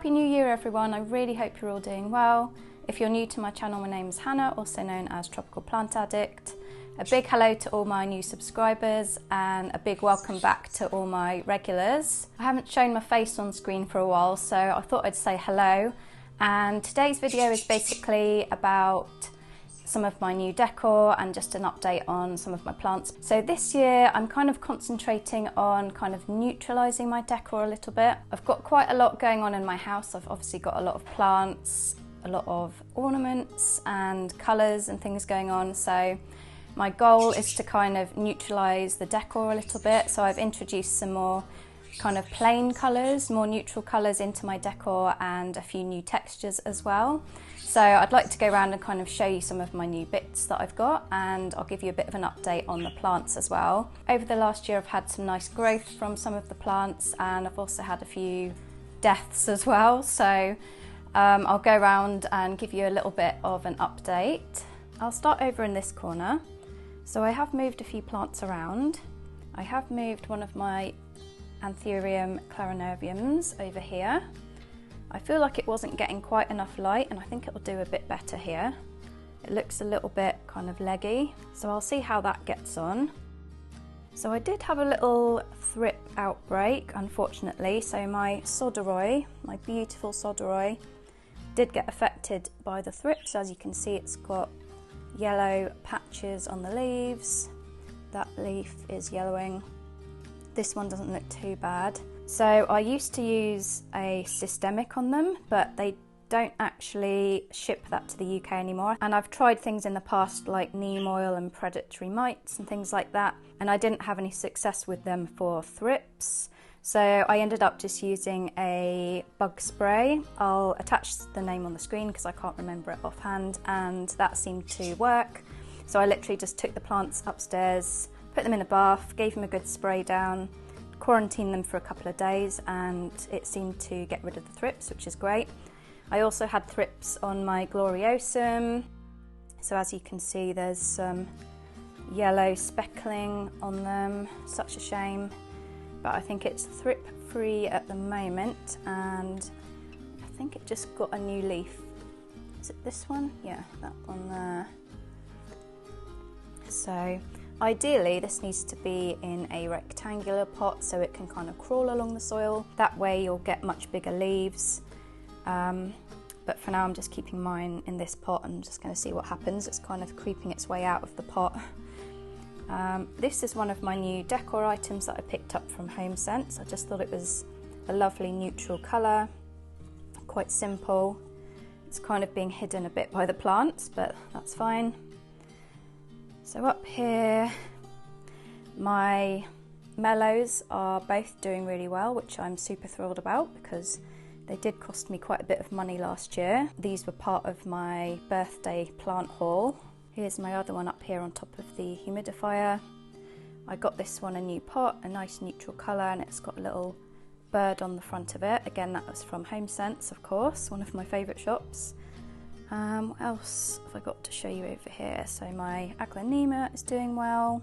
Happy New Year everyone, I really hope you're all doing well. If you're new to my channel, my name is Hannah, also known as Tropical Plant Addict. A big hello to all my new subscribers and a big welcome back to all my regulars. I haven't shown my face on screen for a while, so I thought I'd say hello. And today's video is basically about some of my new decor and just an update on some of my plants. So this year I'm kind of concentrating on kind of neutralising my decor a little bit. I've got quite a lot going on in my house. I've obviously got a lot of plants, a lot of ornaments and colours and things going on. So my goal is to kind of neutralise the decor a little bit. So I've introduced some more kind of plain colours, more neutral colours into my decor and a few new textures as well. So I'd like to go around and kind of show you some of my new bits that I've got, and I'll give you a bit of an update on the plants as well. Over the last year I've had some nice growth from some of the plants, and I've also had a few deaths as well. So I'll go around and give you a little bit of an update. I'll start over in this corner. So I have moved a few plants around. I have moved one of my Anthurium clarinerviums over here. I feel like it wasn't getting quite enough light, and I think it will do a bit better here. It looks a little bit kind of leggy, so I'll see how that gets on. So I did have a little thrip outbreak, unfortunately. So my Soderoy, my beautiful Soderoy, did get affected by the thrips. As you can see, it's got yellow patches on the leaves. That leaf is yellowing. This one doesn't look too bad. So I used to use a systemic on them, but they don't actually ship that to the UK anymore. And I've tried things in the past like neem oil and predatory mites and things like that, and I didn't have any success with them for thrips. So I ended up just using a bug spray. I'll attach the name on the screen because I can't remember it offhand, and that seemed to work. So I literally just took the plants upstairs, put them in a bath, gave them a good spray down, quarantined them for a couple of days, and it seemed to get rid of the thrips, which is great. I also had thrips on my Gloriosum. So as you can see, there's some yellow speckling on them. Such a shame, but I think it's thrip free at the moment, and I think it just got a new leaf. Is it this one? Yeah, that one there. So ideally, this needs to be in a rectangular pot so it can kind of crawl along the soil. That way you'll get much bigger leaves. But for now I'm just keeping mine in this pot and just going to see what happens. It's kind of creeping its way out of the pot. This is one of my new decor items that I picked up from Houseplants. I just thought it was a lovely neutral colour, quite simple. It's kind of being hidden a bit by the plants, but that's fine. So up here, my mellows are both doing really well, which I'm super thrilled about because they did cost me quite a bit of money last year. These were part of my birthday plant haul. Here's my other one up here on top of the humidifier. I got this one a new pot, a nice neutral colour, and it's got a little bird on the front of it. Again, that was from Houseplants, of course, one of my favourite shops. What else have I got to show you over here? So my Aglaonema is doing well,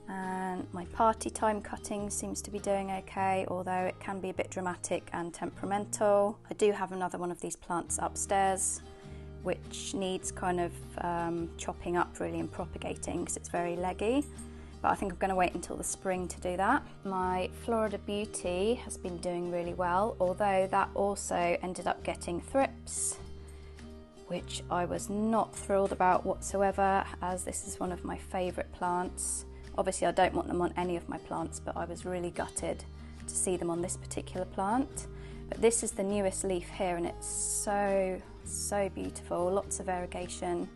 and my party time cutting seems to be doing okay, although it can be a bit dramatic and temperamental. I do have another one of these plants upstairs which needs kind of chopping up really and propagating because it's very leggy, but I think I'm going to wait until the spring to do that. My Florida Beauty has been doing really well, although that also ended up getting thrips, which I was not thrilled about whatsoever, as this is one of my favourite plants. Obviously I don't want them on any of my plants, but I was really gutted to see them on this particular plant. But this is the newest leaf here, and it's so beautiful, lots of variegation.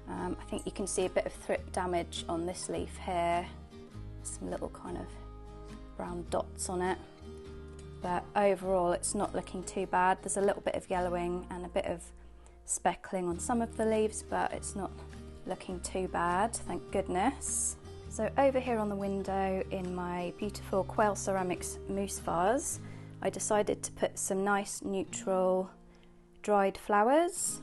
I think you can see a bit of thrip damage on this leaf here, some little kind of brown dots on it. But overall it's not looking too bad. There's a little bit of yellowing and a bit of speckling on some of the leaves, but it's not looking too bad, thank goodness. So over here on the window in my beautiful Quail Ceramics mousse vase, I decided to put some nice neutral dried flowers,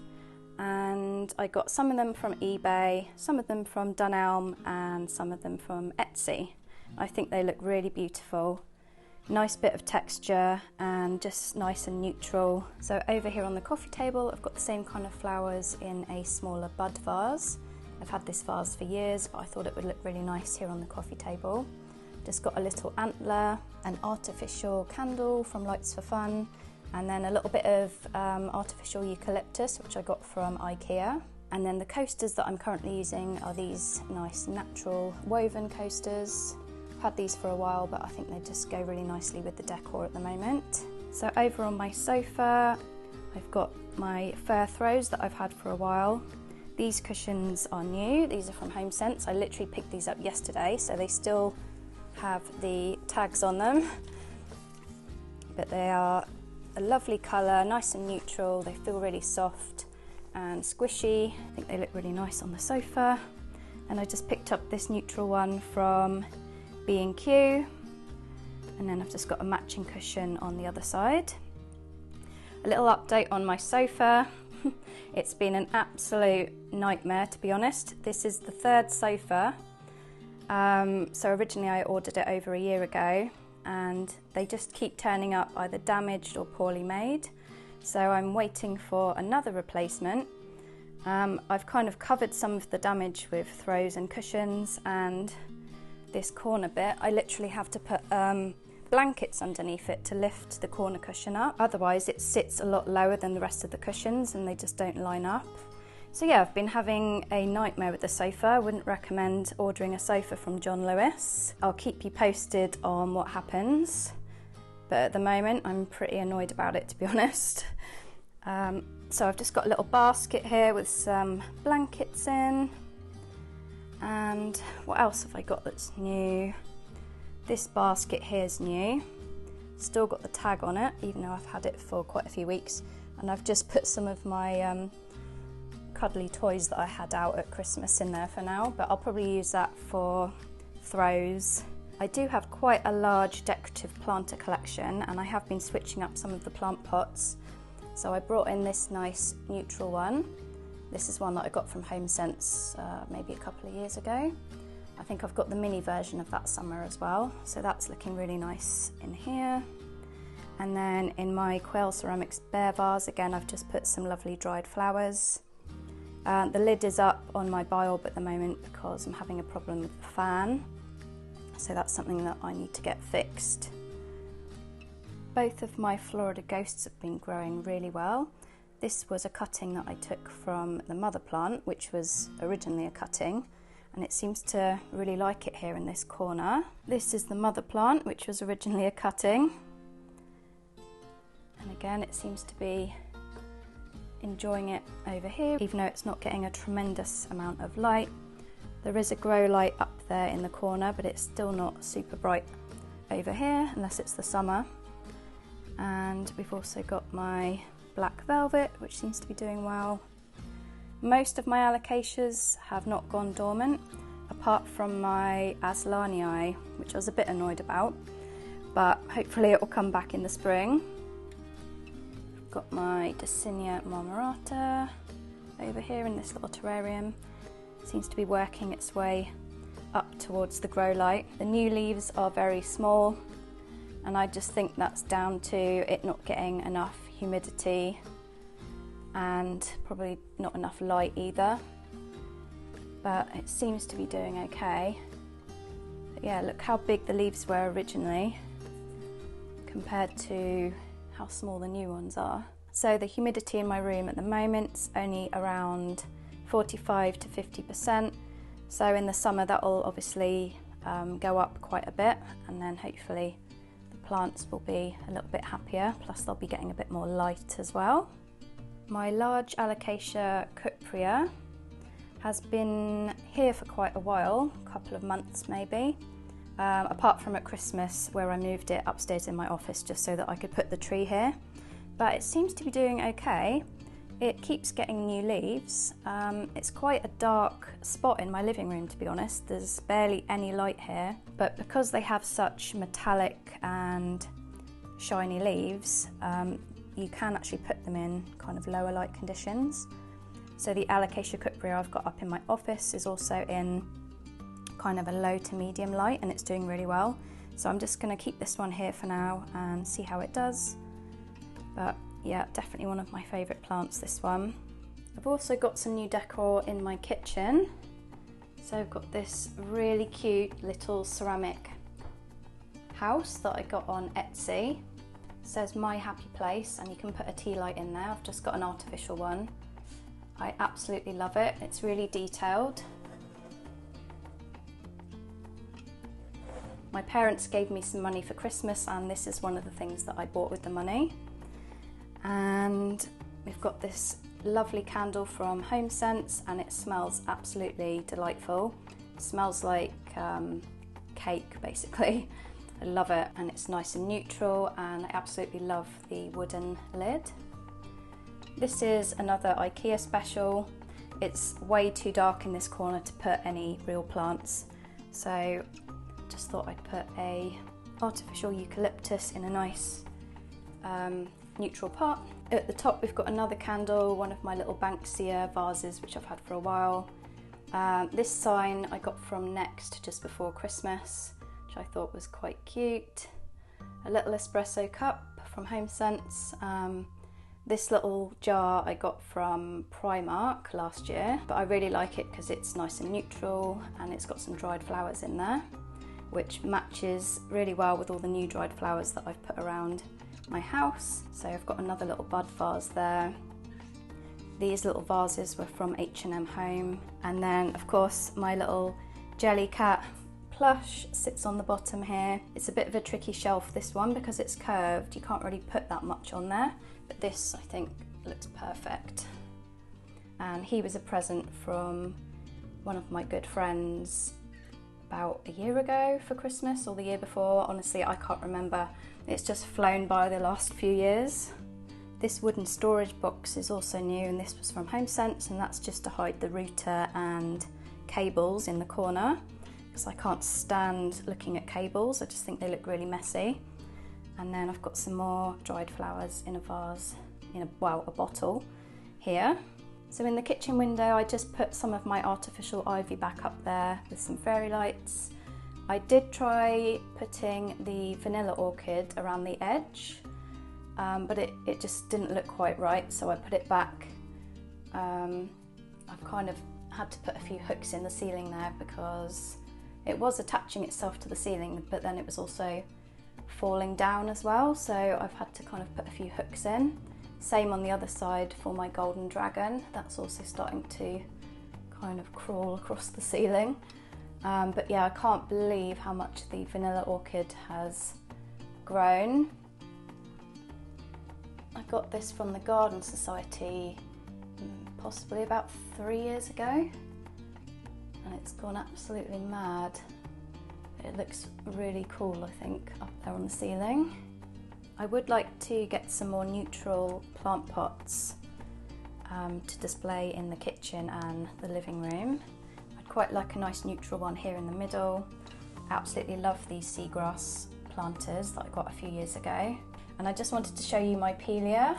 and I got some of them from eBay, some of them from Dunelm, and some of them from Etsy. I think they look really beautiful. Nice bit of texture and just nice and neutral. So over here on the coffee table, I've got the same kind of flowers in a smaller bud vase. I've had this vase for years, but I thought it would look really nice here on the coffee table. Just got a little antler, an artificial candle from Lights for Fun, and then a little bit of artificial eucalyptus, which I got from IKEA. And then the coasters that I'm currently using are these nice natural woven coasters. I've had these for a while, but I think they just go really nicely with the decor at the moment. So over on my sofa, I've got my fur throws that I've had for a while. These cushions are new. These are from Houseplants. I literally picked these up yesterday, so they still have the tags on them. But they are a lovely colour, nice and neutral. They feel really soft and squishy. I think they look really nice on the sofa. And I just picked up this neutral one from B&Q, and then I've just got a matching cushion on the other side. A little update on my sofa. It's been an absolute nightmare, to be honest. This is the third sofa. So originally I ordered it over a year ago, and they just keep turning up either damaged or poorly made. So I'm waiting for another replacement. I've kind of covered some of the damage with throws and cushions, and this corner bit, I literally have to put blankets underneath it to lift the corner cushion up. Otherwise it sits a lot lower than the rest of the cushions and they just don't line up. So yeah, I've been having a nightmare with the sofa. I wouldn't recommend ordering a sofa from John Lewis. I'll keep you posted on what happens, but at the moment I'm pretty annoyed about it, to be honest. So I've just got a little basket here with some blankets in. And what else have I got that's new? This basket here is new. Still got the tag on it, even though I've had it for quite a few weeks. And I've just put some of my cuddly toys that I had out at Christmas in there for now, but I'll probably use that for throws. I do have quite a large decorative planter collection, and I have been switching up some of the plant pots. So I brought in this nice neutral one. This is one that I got from Houseplants maybe a couple of years ago. I think I've got the mini version of that summer as well, so that's looking really nice in here. And then in my Coir ceramics bear vase, again I've just put some lovely dried flowers. The lid is up on my biOrb at the moment because I'm having a problem with the fan, so that's something that I need to get fixed. Both of my Florida ghosts have been growing really well. This was a cutting that I took from the mother plant, which was originally a cutting, and it seems to really like it here in this corner. This is the mother plant, which was originally a cutting, and again it seems to be enjoying it over here, even though it's not getting a tremendous amount of light. There is a grow light up there in the corner, but it's still not super bright over here unless it's the summer. And we've also got my black velvet, which seems to be doing well. Most of my Alocasias have not gone dormant, apart from my Aslanii, which I was a bit annoyed about, but hopefully it will come back in the spring. I've got my Dicinia marmorata over here in this little terrarium. It seems to be working its way up towards the grow light. The new leaves are very small, and I just think that's down to it not getting enough humidity and probably not enough light either, but it seems to be doing okay. But yeah, look how big the leaves were originally compared to how small the new ones are. So the humidity in my room at the moment is only around 45 to 50%, so in the summer that will obviously go up quite a bit, and then hopefully plants will be a little bit happier, plus they'll be getting a bit more light as well. My large Alocasia cuprea has been here for quite a while, a couple of months maybe, apart from at Christmas where I moved it upstairs in my office just so that I could put the tree here. But it seems to be doing okay. It keeps getting new leaves. It's quite a dark spot in my living room, to be honest. There's barely any light here, but because they have such metallic and shiny leaves, you can actually put them in kind of lower light conditions. So the Alocasia cuprea I've got up in my office is also in kind of a low to medium light, and it's doing really well. So I'm just going to keep this one here for now and see how it does. But yeah, definitely one of my favourite plants, this one. I've also got some new decor in my kitchen. So I've got this really cute little ceramic house that I got on Etsy. It says My Happy Place, and you can put a tea light in there. I've just got an artificial one. I absolutely love it. It's really detailed. My parents gave me some money for Christmas, and this is one of the things that I bought with the money. And we've got this lovely candle from Houseplants, and it smells absolutely delightful. It smells like cake, basically. I love it, and it's nice and neutral, and I absolutely love the wooden lid. This is another IKEA special. It's way too dark in this corner to put any real plants, so just thought I'd put a artificial eucalyptus in a nice neutral pot. At the top we've got another candle, one of my little Banksia vases which I've had for a while. This sign I got from Next just before Christmas, which I thought was quite cute. A little espresso cup from Houseplants. This little jar I got from Primark last year, but I really like it because it's nice and neutral, and it's got some dried flowers in there, which matches really well with all the new dried flowers that I've put around my house. So I've got another little bud vase there. These little vases were from H&M Home. And then of course my little jelly cat plush sits on the bottom here. It's a bit of a tricky shelf, this one, because it's curved. You can't really put that much on there, but this I think looks perfect. And he was a present from one of my good friends about a year ago for Christmas, or the year before. Honestly, I can't remember. It's just flown by the last few years. This wooden storage box is also new, and this was from Houseplants, and that's just to hide the router and cables in the corner, because I can't stand looking at cables. I just think they look really messy. And then I've got some more dried flowers in a vase, in a bottle here. So in the kitchen window, I just put some of my artificial ivy back up there with some fairy lights. I did try putting the vanilla orchid around the edge, but it just didn't look quite right, so I put it back. I've kind of had to put a few hooks in the ceiling there because it was attaching itself to the ceiling, but then it was also falling down as well, so I've had to kind of put a few hooks in. Same on the other side for my golden dragon. That's also starting to kind of crawl across the ceiling. But yeah, I can't believe how much the vanilla orchid has grown. I got this from the Garden Society possibly about 3 years ago, and it's gone absolutely mad. It looks really cool, I think, up there on the ceiling. I would like to get some more neutral plant pots to display in the kitchen and the living room. I'd quite like a nice neutral one here in the middle. I absolutely love these seagrass planters that I got a few years ago. And I just wanted to show you my Pelia.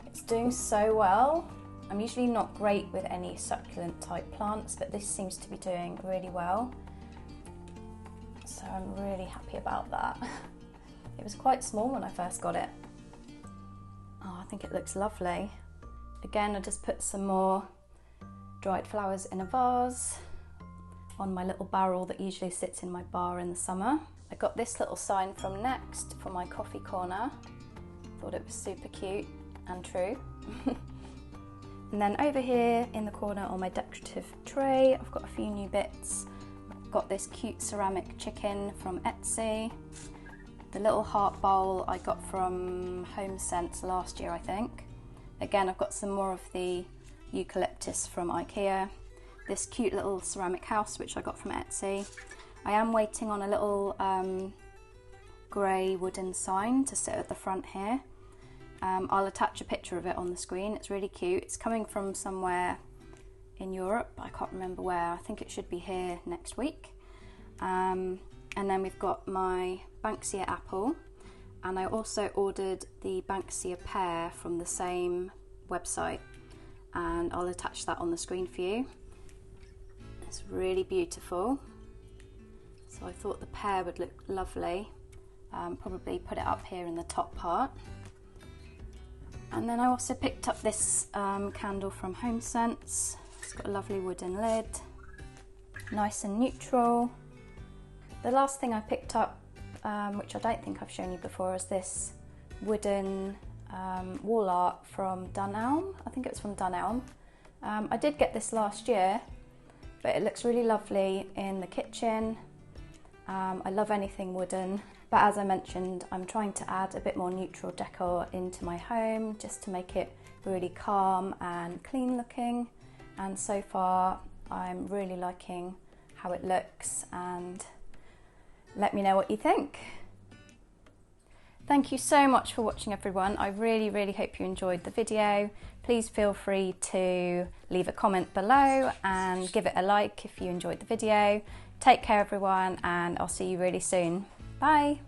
It's doing so well. I'm usually not great with any succulent type plants, but this seems to be doing really well. So I'm really happy about that. It was quite small when I first got it. Oh, I think it looks lovely. Again, I just put some more dried flowers in a vase on my little barrel that usually sits in my bar in the summer. I got this little sign from Next for my coffee corner. Thought it was super cute and true. And then over here in the corner on my decorative tray, I've got a few new bits. I've got this cute ceramic chicken from Etsy. The little heart bowl I got from Houseplants last year, I think. Again, I've got some more of the eucalyptus from IKEA. This cute little ceramic house which I got from Etsy. I am waiting on a little grey wooden sign to sit at the front here. I'll attach a picture of it on the screen. It's really cute. It's coming from somewhere in Europe. I can't remember where. I think it should be here next week. And then we've got my Banksia apple, and I also ordered the Banksia pear from the same website, and I'll attach that on the screen for you. It's really beautiful. So I thought the pear would look lovely. Probably put it up here in the top part. And then I also picked up this candle from Houseplants. It's got a lovely wooden lid, nice and neutral. The last thing I picked up, which I don't think I've shown you before, is this wooden wall art from Dunelm. I think it was from Dunelm. I did get this last year, but it looks really lovely in the kitchen. I love anything wooden, but as I mentioned, I'm trying to add a bit more neutral decor into my home just to make it really calm and clean looking. And so far, I'm really liking how it looks, and let me know what you think. Thank you so much for watching, everyone. I really hope you enjoyed the video. Please feel free to leave a comment below and give it a like if you enjoyed the video. Take care, everyone, and I'll see you really soon. Bye.